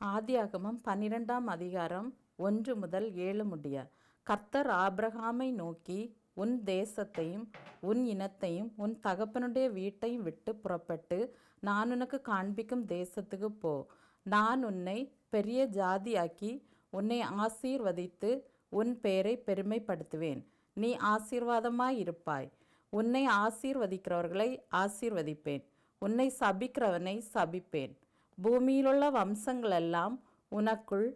ஆதியாகமம் 12ஆம் அதிகாரம் 1 முதல் 7 முடிய. கர்த்தர் ஆபிரகாமை நோக்கி, உன் தேசத்தையும் உன் இனத்தையும் உன் தகப்பனுடைய வீட்டையும் விட்டு புறப்பட்டு நான் உனக்கு காண்பிக்கும் தேசத்துக்கு போ. நான் உன்னை பெரிய ஜாதியாக்கி உன்னை ஆசீர்வதித்து உன் பெயரை பெருமைப்படுத்துவேன். நீ ஆசீர்வாதமாயிருப்பாய். உன்னை ஆசீர்வதிக்கிறவர்களை ஆசீர்வதிப்பேன், உன்னை சபிக்கிறவனை சபிப்பேன். பூமியிலுள்ள வம்சங்களெல்லாம் உனக்குள்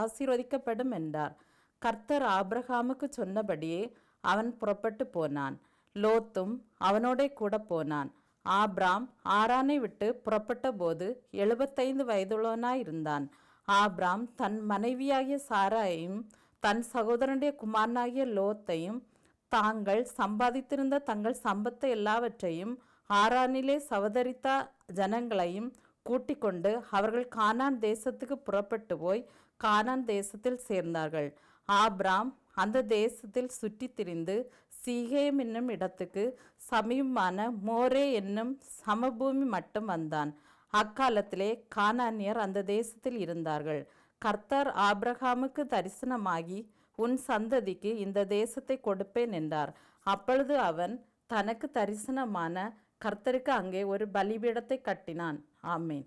ஆசீர்வதிக்கப்படும் என்றார். கர்த்தர் ஆபிரகாமுக்கு சொன்னபடியே அவன் புறப்பட்டு போனான். லோத்தும் அவனோட கூட போனான். ஆபிராம் ஆரானை விட்டு புறப்பட்ட போது 75 வயதுள்ளவனாயிருந்தான். ஆபிராம் தன் மனைவியாகிய சாராயையும் தன் சகோதரனுடைய குமாரனாகிய லோத்தையும் தாங்கள் சம்பாதித்திருந்த தங்கள் சம்பத்தை எல்லாவற்றையும் ஆரானிலே சவதரித்த ஜனங்களையும் கூட்டிக் கொண்டு அவர்கள் கானான் தேசத்துக்கு புறப்பட்டு போய் கானான் தேசத்தில் சேர்ந்தார்கள். ஆபிராம் அந்த தேசத்தில் சுற்றி திரிந்து சீகேம் என்னும் இடத்துக்கு சமீபமான மோரே என்னும் சமபூமி மட்டும் வந்தான். அக்காலத்திலே கானானியர் அந்த தேசத்தில் இருந்தார்கள். கர்த்தர் ஆபிரகாமுக்கு தரிசனமாகி, உன் சந்ததிக்கு இந்த தேசத்தை கொடுப்பேன் என்றார். அப்பொழுது அவன் தனக்கு தரிசனமான கர்த்தருக்கு அங்கே ஒரு பலிபீடத்தை கட்டினான். ஆமேன்.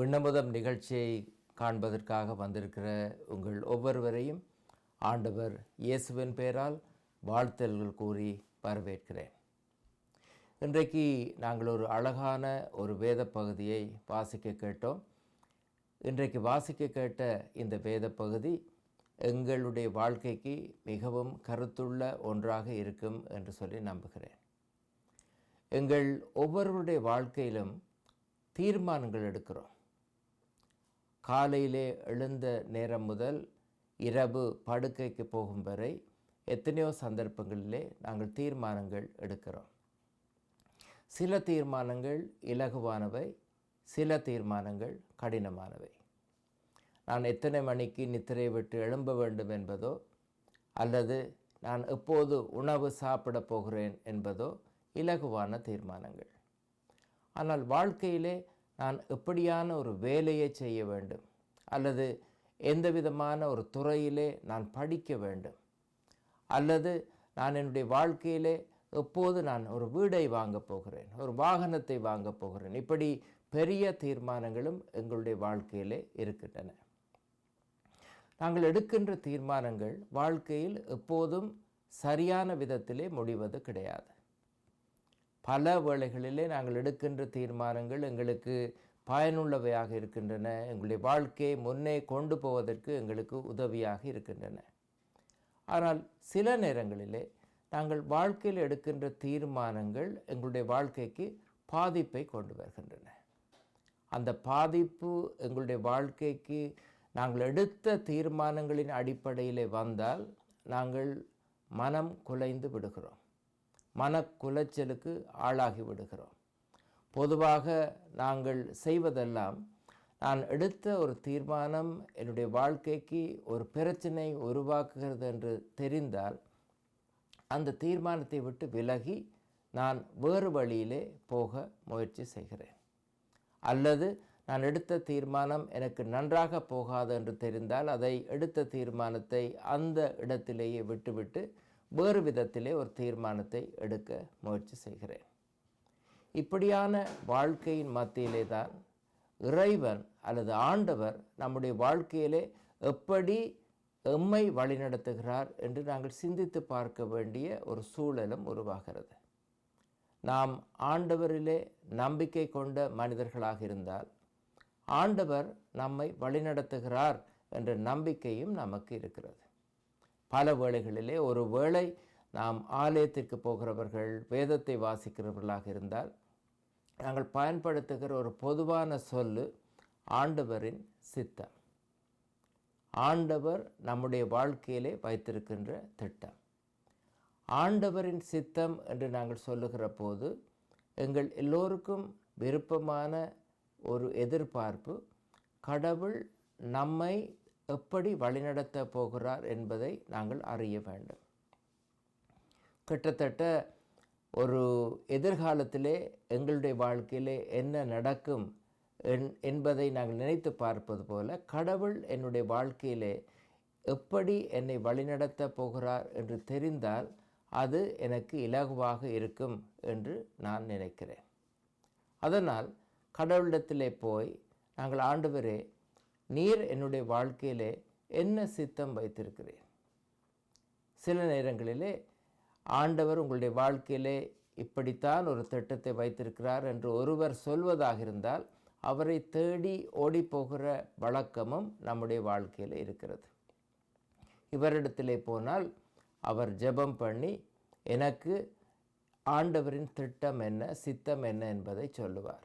விண்ணமுதம் நிகழ்ச்சியை காண்பதற்காக வந்திருக்கிற உங்கள் ஒவ்வொருவரையும் ஆண்டவர் இயேசுவின் பெயரால் வாழ்த்தல்கள் கூறி வரவேற்கிறேன். இன்றைக்கு நாங்கள் ஒரு அழகான ஒரு வேத பகுதியை வாசிக்க கேட்டோம். இன்றைக்கு வாசிக்க கேட்ட இந்த வேத பகுதி எங்களுடைய வாழ்க்கைக்கு மிகவும் கருத்துள்ள ஒன்றாக இருக்கும் என்று சொல்லி நம்புகிறேன். எங்கள் ஒவ்வொருவருடைய வாழ்க்கையிலும் தீர்மானங்கள் எடுக்கிறோம். காலையிலே எழுந்த நேரம் முதல் இரவு படுக்கைக்கு போகும் வரை எத்தனையோ சந்தர்ப்பங்களிலே நாங்கள் தீர்மானங்கள் எடுக்கிறோம். சில தீர்மானங்கள் இலகுவானவை, சில தீர்மானங்கள் கடினமானவை. நான் எத்தனை மணிக்கு நித்திரை விட்டு எழும்ப வேண்டும் என்பதோ, அல்லது நான் எப்போது உணவு சாப்பிட போகிறேன் என்பதோ இலகுவான தீர்மானங்கள். ஆனால் வாழ்க்கையிலே நான் எப்படியான ஒரு வேலையை செய்ய வேண்டும், அல்லது எந்த விதமான ஒரு துறையிலே நான் படிக்க வேண்டும், அல்லது நான் என்னுடைய வாழ்க்கையிலே எப்போது நான் ஒரு வீடை வாங்கப் போகிறேன், ஒரு வாகனத்தை வாங்கப் போகிறேன், இப்படி பெரிய தீர்மானங்களும் எங்களுடைய வாழ்க்கையிலே இருக்கின்றன. நாங்கள் எடுக்கின்ற தீர்மானங்கள் வாழ்க்கையில் எப்போதும் சரியான விதத்திலே முடிவது கிடையாது. பல வேளைகளிலே நாங்கள் எடுக்கின்ற தீர்மானங்கள் எங்களுக்கு பயனுள்ளவையாக இருக்கின்றன, எங்களுடைய வாழ்க்கையை முன்னே கொண்டு போவதற்கு எங்களுக்கு உதவியாக இருக்கின்றன. ஆனால் சில நேரங்களிலே நாங்கள் வாழ்க்கையில் எடுக்கின்ற தீர்மானங்கள் எங்களுடைய வாழ்க்கைக்கு பாதிப்பை கொண்டு வருகின்றன. அந்த பாதிப்பு எங்களுடைய வாழ்க்கைக்கு நாங்கள் எடுத்த தீர்மானங்களின் அடிப்படையிலே வந்தால் நாங்கள் மனம் குலைந்து விடுகிறோம், மனக்குலைச்சலுக்கு ஆளாகி விடுகிறோம். பொதுவாக நாங்கள் செய்வதெல்லாம், நான் எடுத்த ஒரு தீர்மானம் என்னுடைய வாழ்க்கைக்கு ஒரு பிரச்சனை உருவாக்குகிறது என்று தெரிந்தால் அந்த தீர்மானத்தை விட்டு விலகி நான் வேறு வழியிலே போக முயற்சி செய்கிறேன். அல்லது நான் எடுத்த தீர்மானம் எனக்கு நன்றாக போகாது என்று தெரிந்தால் அதை எடுத்த தீர்மானத்தை அந்த இடத்திலேயே விட்டுவிட்டு வேறு விதத்திலே ஒரு தீர்மானத்தை எடுக்க முயற்சி செய்கிறேன். இப்படியான வாழ்க்கையின் மத்தியிலே தான் இறைவன் அல்லது ஆண்டவர் நம்முடைய வாழ்க்கையிலே எப்படி எம்மை வழிநடத்துகிறார் என்று நாங்கள் சிந்தித்து பார்க்க வேண்டிய ஒரு சூழலும் உருவாகிறது. நாம் ஆண்டவரிலே நம்பிக்கை கொண்ட மனிதர்களாக இருந்தால் ஆண்டவர் நம்மை வழிநடத்துகிறார் என்ற நம்பிக்கையும் நமக்கு இருக்கிறது. பல வேளைகளிலே, ஒரு வேளை நாம் ஆலயத்திற்கு போகிறவர்கள், வேதத்தை வாசிக்கிறவர்களாக இருந்தால் நாங்கள் பயன்படுத்துகிற ஒரு பொதுவான சொல்லு ஆண்டவரின் சித்தம். ஆண்டவர் நம்முடைய வாழ்க்கையிலே வைத்திருக்கின்ற திட்டம். ஆண்டவரின் சித்தம் என்று நாங்கள் சொல்லுகிற போது எங்கள் எல்லோருக்கும் விருப்பமான ஒரு எதிர்பார்ப்பு, கடவுள் நம்மை எப்படி வழிநடத்த போகிறார் என்பதை நாங்கள் அறிய வேண்டும். கிட்டத்தட்ட ஒரு எதிர்காலத்திலே எங்களுடைய வாழ்க்கையிலே என்ன நடக்கும் என்பதை நாங்கள் நினைத்து பார்ப்பது போல, கடவுள் என்னுடைய வாழ்க்கையிலே எப்படி என்னை வழிநடத்த போகிறார் என்று தெரிந்தால் அது எனக்கு இலகுவாக இருக்கும் என்று நான் நினைக்கிறேன். அதனால் கடவுளிடத்திலே போய் நாங்கள், ஆண்டவரே, நீர் என்னுடைய வாழ்க்கையிலே என்ன சித்தம் வைத்திருக்கிறீர்? சில நேரங்களிலே ஆண்டவர் உங்களுடைய வாழ்க்கையிலே இப்படித்தான் ஒரு திட்டத்தை வைத்திருக்கிறார் என்று ஒருவர் சொல்வதாக இருந்தால் அவரை தேடி ஓடிப்போகிற வழக்கமும் நம்முடைய வாழ்க்கையில் இருக்கிறது. இவரிடத்திலே போனால் அவர் ஜெபம் பண்ணி எனக்கு ஆண்டவரின் திட்டம் என்ன, சித்தம் என்ன என்பதை சொல்லுவார்.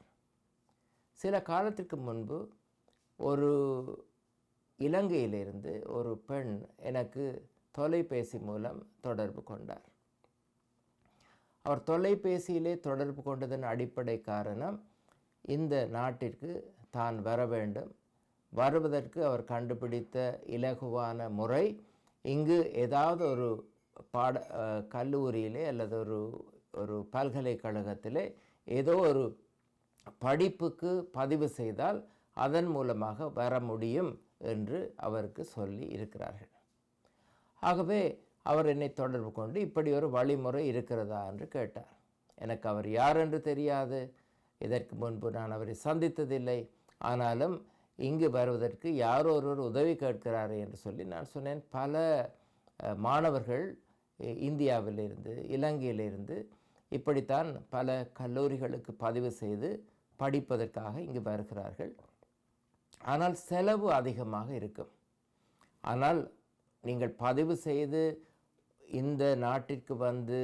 சில காலத்திற்கு முன்பு ஒரு இலங்கையிலிருந்து ஒரு பெண் எனக்கு தொலைபேசி மூலம் தொடர்பு கொண்டார். அவர் தொலைபேசியிலே தொடர்பு கொண்டதன் அடிப்படை காரணம், இந்த நாட்டிற்கு தான் வர வேண்டும், வருவதற்கு அவர் கண்டுபிடித்த இலகுவான முறை, இங்கு ஏதாவது ஒரு கல்லூரியிலே அல்லது ஒரு பல்கலைக்கழகத்திலே ஏதோ ஒரு படிப்புக்கு பதிவு செய்தால் அதன் மூலமாக வர முடியும் என்று அவருக்கு சொல்லி இருக்கிறார்கள். ஆகவே அவர் என்னை தொடர்பு கொண்டு இப்படி ஒரு வழிமுறை இருக்கிறதா என்று கேட்டார். எனக்கு அவர் யார் என்று தெரியாது, இதற்கு முன்பு நான் அவரை சந்தித்ததில்லை. ஆனாலும் இங்கு வருவதற்கு யாரோ ஒருவர் உதவி கேட்கிறாரே என்று சொல்லி நான் சொன்னேன். பல மாணவர்கள் இந்தியாவிலிருந்து இலங்கையிலிருந்து இப்படித்தான் பல கல்லூரிகளுக்கு பதிவு செய்து படிப்பதற்காக இங்கு வருகிறார்கள். ஆனால் செலவு அதிகமாக இருக்கும். ஆனால் நீங்கள் பதிவு செய்து இந்த நாட்டிற்கு வந்து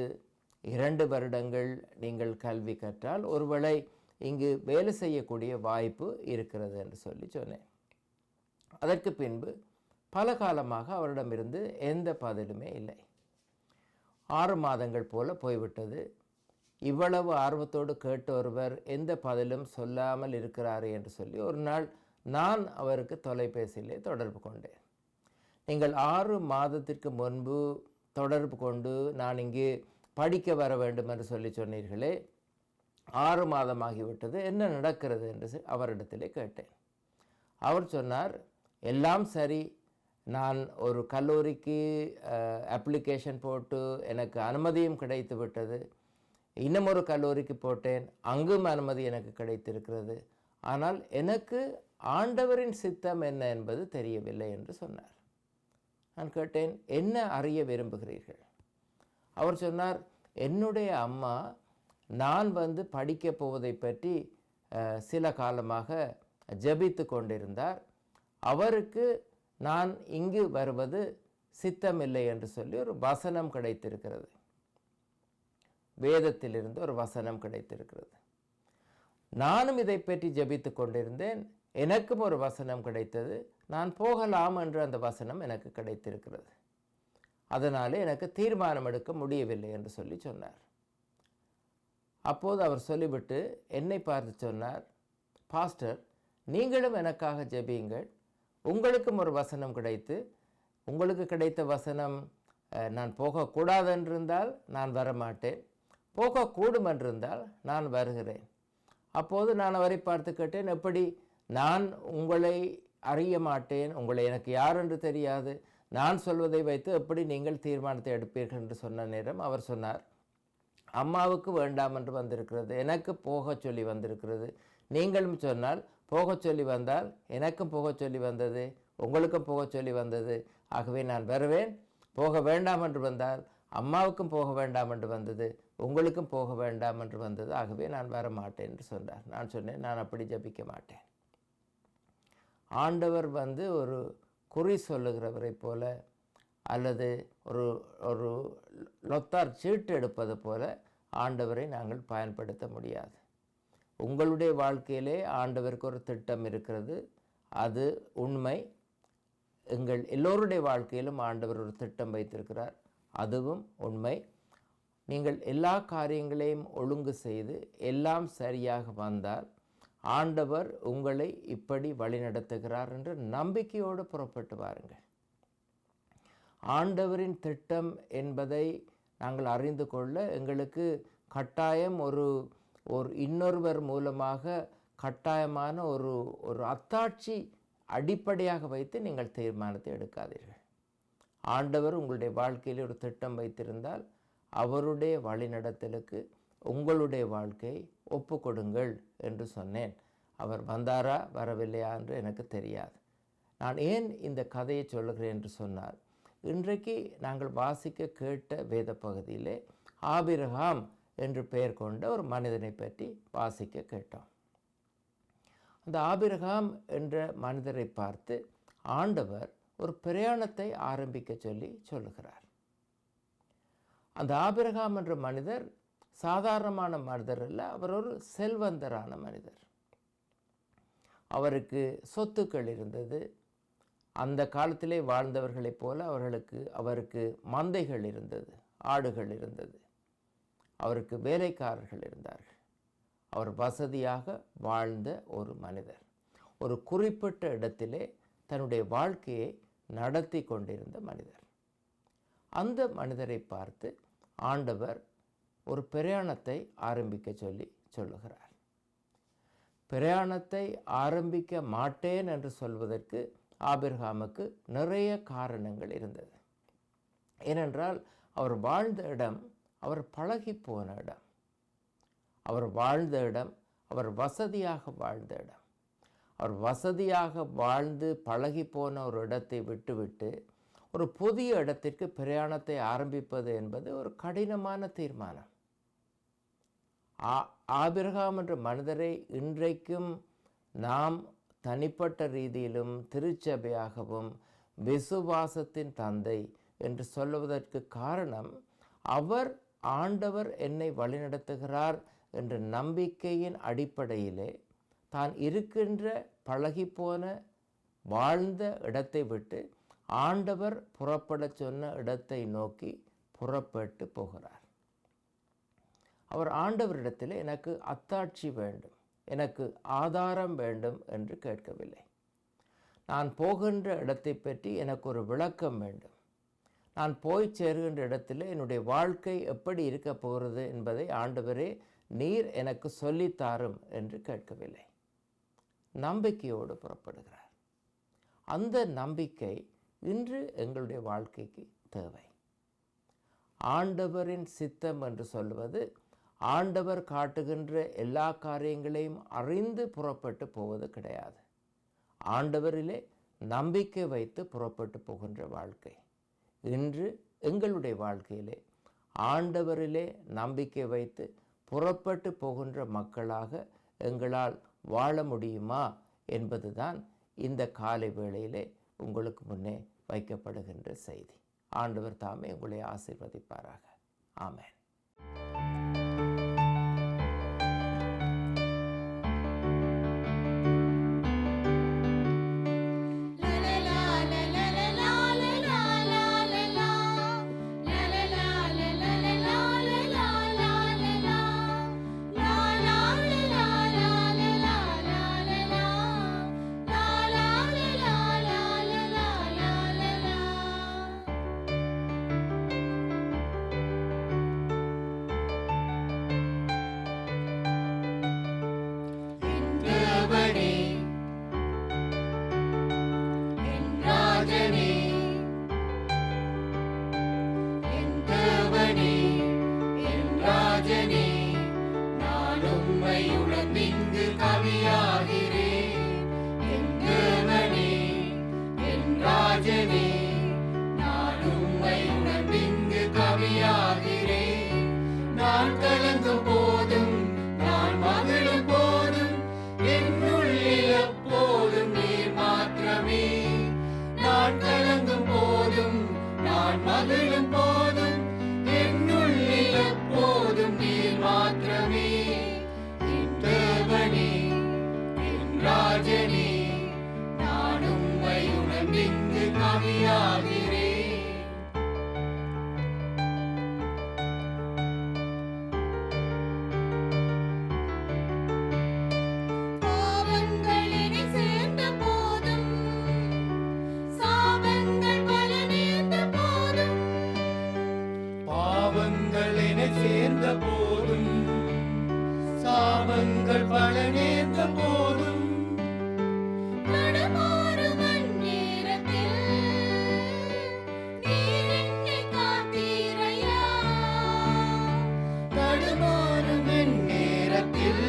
2 வருடங்கள் நீங்கள் கல்வி கற்றால் ஒருவேளை இங்கு வேலை செய்யக்கூடிய வாய்ப்பு இருக்கிறது என்று சொல்லி சொன்னேன். அதற்கு பின்பு பல காலமாக அவரிடமிருந்து எந்த பதிலுமே இல்லை. 6 மாதங்கள் போல போய்விட்டது. இவ்வளவு ஆர்வத்தோடு கேட்ட ஒருவர் எந்த பதிலும் சொல்லாமல் இருக்கிறாரே என்று சொல்லி ஒரு நாள் நான் அவருக்கு தொலைபேசியிலே தொடர்பு கொண்டேன். நீங்கள் 6 மாதத்திற்கு முன்பு தொடர்பு கொண்டு நான் இங்கே படிக்க வர வேண்டும் என்று சொல்லி சொன்னீர்களே, 6 மாதமாகிவிட்டது, என்ன நடக்கிறது என்று அவரிடத்திலே கேட்டேன். அவர் சொன்னார், எல்லாம் சரி, நான் ஒரு கல்லூரிக்கு அப்ளிகேஷன் போட்டு எனக்கு அனுமதியும் கிடைத்து விட்டது. இன்னும் ஒரு கல்லூரிக்கு போட்டேன், அங்கும் அனுமதி எனக்கு கிடைத்திருக்கிறது. ஆனால் எனக்கு ஆண்டவரின் சித்தம் என்ன என்பது தெரியவில்லை என்று சொன்னார். நான் கேட்டேன், என்ன அறிய விரும்புகிறீர்கள்? அவர் சொன்னார், என்னுடைய அம்மா நான் வந்து படிக்கப் போவதை பற்றி சில காலமாக ஜெபித்து கொண்டிருந்தார். அவருக்கு நான் இங்கு வருவது சித்தமில்லை என்று சொல்லி ஒரு வசனம் கிடைத்திருக்கிறது. வேதத்திலிருந்து ஒரு வசனம் கிடைத்திருக்கிறது. நானும் இதை பற்றி ஜெபித்து கொண்டிருந்தேன். எனக்கும் ஒரு வசனம் கிடைத்தது. நான் போகலாம் என்று அந்த வசனம் எனக்கு கிடைத்திருக்கிறது. அதனாலே எனக்கு தீர்மானம் எடுக்க முடியவில்லை என்று சொல்லி சொன்னார். அப்போது அவர் சொல்லிவிட்டு என்னை பார்த்து சொன்னார், பாஸ்டர், நீங்களும் எனக்காக ஜெபியுங்கள். உங்களுக்கும் ஒரு வசனம் கிடைத்து, உங்களுக்கு கிடைத்த வசனம் நான் போகக்கூடாது என்றிருந்தால் நான் வரமாட்டேன், போகக்கூடும் என்றிருந்தால் நான் வருகிறேன். அப்போது நான் அவரை பார்த்து கேட்டேன், எப்படி நான் உங்களை அறிய மாட்டேன், உங்களை எனக்கு யார் என்று தெரியாது, நான் சொல்வதை வைத்து எப்படி நீங்கள் தீர்மானத்தை எடுப்பீர்கள் என்று சொன்ன நேரம் அவர் சொன்னார், அம்மாவுக்கு வேண்டாம் என்று வந்திருக்கிறது, எனக்கு போக சொல்லி வந்திருக்கிறது. நீங்களும் சொன்னால் போக சொல்லி வந்தால் எனக்கும் போக சொல்லி வந்தது, உங்களுக்கும் போக சொல்லி வந்தது. ஆகவே நான் வருவேன். போக வேண்டாம் என்று வந்தால் அம்மாவுக்கும் போக வேண்டாம் என்று வந்தது, உங்களுக்கும் போக வேண்டாம் என்று வந்தது. ஆகவே நான் வர மாட்டேன் என்று சொன்னார். நான் சொன்னேன், நான் அப்படி ஜபிக்க மாட்டேன். ஆண்டவர் வந்து ஒரு குறி சொல்லுகிறவரை போல அல்லது ஒரு ஒரு லொத்தார் சீட்டு எடுப்பது போல ஆண்டவரை நாங்கள் பயன்படுத்த முடியாது. உங்களுடைய வாழ்க்கையிலே ஆண்டவருக்கு ஒரு திட்டம் இருக்கிறது, அது உண்மை. எங்கள் எல்லோருடைய வாழ்க்கையிலும் ஆண்டவர் ஒரு திட்டம் வைத்திருக்கிறார், அதுவும் உண்மை. நீங்கள் எல்லா காரியங்களையும் ஒழுங்கு செய்து எல்லாம் சரியாக வந்தால் ஆண்டவர் உங்களை இப்படி வழிநடத்துகிறார் என்று நம்பிக்கையோடு புறப்பட்டு வாருங்கள். ஆண்டவரின் திட்டம் என்பதை நாங்கள் அறிந்து கொள்ள எங்களுக்கு கட்டாயம் ஒரு இன்னொருவர் மூலமாக கட்டாயமான ஒரு அத்தாட்சி அடிப்படையாக வைத்து நீங்கள் தீர்மானத்தை எடுக்காதீர்கள். ஆண்டவர் உங்களுடைய வாழ்க்கையில் ஒரு திட்டம் வைத்திருந்தால் அவருடைய வழிநடத்தலுக்கு உங்களுடைய வாழ்க்கையை ஒப்பு கொடுங்கள் என்று சொன்னேன். அவர் வந்தாரா வரவில்லையா என்று எனக்கு தெரியாது. நான் ஏன் இந்த கதையை சொல்லுகிறேன் என்று சொன்னால், இன்றைக்கு நாங்கள் வாசிக்க கேட்ட வேத பகுதியிலே ஆபிரகாம் என்று பெயர் கொண்ட ஒரு மனிதனை பற்றி வாசிக்க கேட்டோம். அந்த ஆபிரகாம் என்ற மனிதரை பார்த்து ஆண்டவர் ஒரு பிரயாணத்தை ஆரம்பிக்க சொல்லுகிறார். அந்த ஆபிரகாம் என்ற மனிதர் சாதாரணமான மனிதர் அல்ல, அவர் ஒரு செல்வந்தரான மனிதர். அவருக்கு சொத்துக்கள் இருந்தது. அந்த காலத்திலே வாழ்ந்தவர்களைப் போல அவருக்கு மந்தைகள் இருந்தது, ஆடுகள் இருந்தது, அவருக்கு வேலைக்காரர்கள் இருந்தார்கள். அவர் வசதியாக வாழ்ந்த ஒரு மனிதர், ஒரு குறிப்பிட்ட இடத்திலே தன்னுடைய வாழ்க்கையை நடத்தி கொண்டிருந்த மனிதர். அந்த மனிதரை பார்த்து ஆண்டவர் ஒரு பிரயாணத்தை ஆரம்பிக்க சொல்லுகிறார். பிரயாணத்தை ஆரம்பிக்க மாட்டேன் என்று சொல்வதற்கு ஆபிரகாமுக்கு நிறைய காரணங்கள் இருந்தது. ஏனென்றால் அவர் வாழ்ந்த இடம் அவர் பழகி போன இடம், அவர் வாழ்ந்த இடம் அவர் வசதியாக வாழ்ந்த இடம். அவர் வசதியாக வாழ்ந்து பழகி போன ஒரு இடத்தை விட்டுவிட்டு ஒரு புதிய இடத்திற்கு பிரயாணத்தை ஆரம்பிப்பது என்பது ஒரு கடினமான தீர்மானம். ஆபிரகாம் என்ற மனிதரை இன்றைக்கும் நாம் தனிப்பட்ட ரீதியிலும் திருச்சபையாகவும் விசுவாசத்தின் தந்தை என்று சொல்லுவதற்கு காரணம், அவர் ஆண்டவர் என்னை வழிநடத்துகிறார் என்ற நம்பிக்கையின் அடிப்படையிலே தான் இருக்கின்ற பழகிப்போன வாழ்ந்த இடத்தை விட்டு ஆண்டவர் புறப்பட சொன்ன இடத்தை நோக்கி புறப்பட்டு போகிறார். அவர் ஆண்டவரிடத்தில் எனக்கு அத்தாட்சி வேண்டும், எனக்கு ஆதாரம் வேண்டும் என்று கேட்கவில்லை. நான் போகின்ற இடத்தை பற்றி எனக்கு ஒரு விளக்கம் வேண்டும், நான் போய் சேருகின்ற இடத்தில் என்னுடைய வாழ்க்கை எப்படி இருக்க போகிறது என்பதை ஆண்டவரே நீர் எனக்கு சொல்லித்தாரும் என்று கேட்கவில்லை. நம்பிக்கையோடு புறப்படுகிறார். அந்த நம்பிக்கை இன்று எங்களுடைய வாழ்க்கைக்கு தேவை. ஆண்டவரின் சித்தம் என்று சொல்வது ஆண்டவர் காட்டுகின்ற எல்லா காரியங்களையும் அறிந்து புறப்பட்டு போவது கிடையாது. ஆண்டவரிலே நம்பிக்கை வைத்து புறப்பட்டு போகின்ற வாழ்க்கை. இன்று எங்களுடைய வாழ்க்கையிலே ஆண்டவரிலே நம்பிக்கை வைத்து புறப்பட்டு போகின்ற மக்களாக எங்களால் வாழ முடியுமா என்பதுதான் இந்த காலை வேளையிலே உங்களுக்கு முன்னே வைக்கப்படுகின்ற செய்தி. ஆண்டவர் தாமே உங்களை ஆசீர்வதிப்பாராக. ஆமென். சாபங்கள் பல நேர்ந்த போதும் தடுமாறும் நேரத்தில் நீர் என்னை காத்தீரையா. தடுமாறும் நேரத்தில்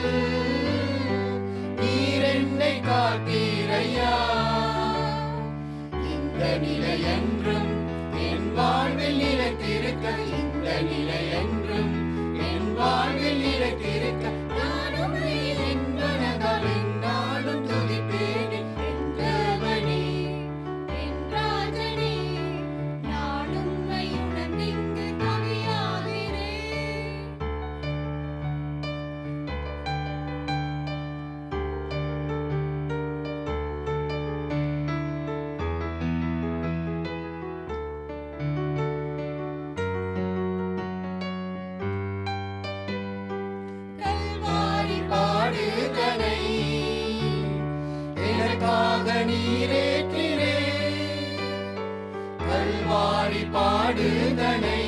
நீர் என்னை காத்தீரையா. இந்த நிலை என்றும் என் வாழ்வில் நிலைத்திருக்க, இந்த நிலை என்றும் என் வாழ்வில் நிலைத்திருக்க, நானும் என் மனதால் எந்நாளும் துதிப்பேன். என் தேவனே, என் ராஜனே, நான் உம்மை உணர்ந்திங்கு கவியாகிறேன். கல்வாரி பாடுதனை எனக்காக நீரேற்றினே. கல்வாரி பாடுதனை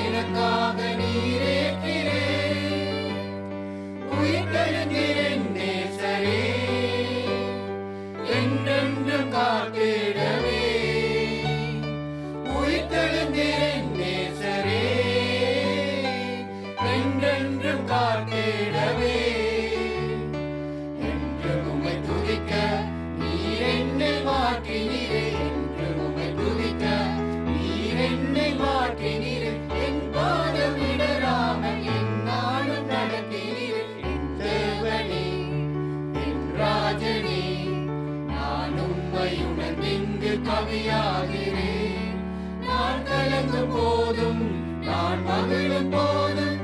எனக்காக நீரேற்றினே. உயிர்த்தெழுந்தேன் நேசரே, என்றென்றும் காத்திடவே. உயிர்த்தெழுந்தேன் நேசரே, என்றென்றும் காத்திடவே. என்று துணையாகிறேன். நான் கலங்கும் போதும் நான் மகிழும் போதும்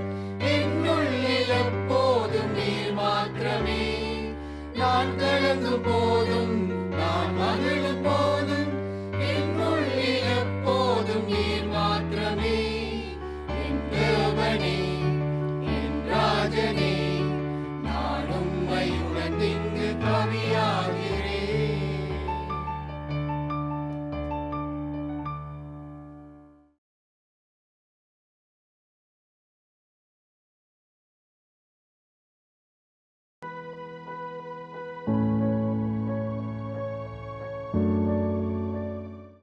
என்னுள்ளில் எப்போதும் நீர் மாத்திரமே. நான் கலங்கும் போதும்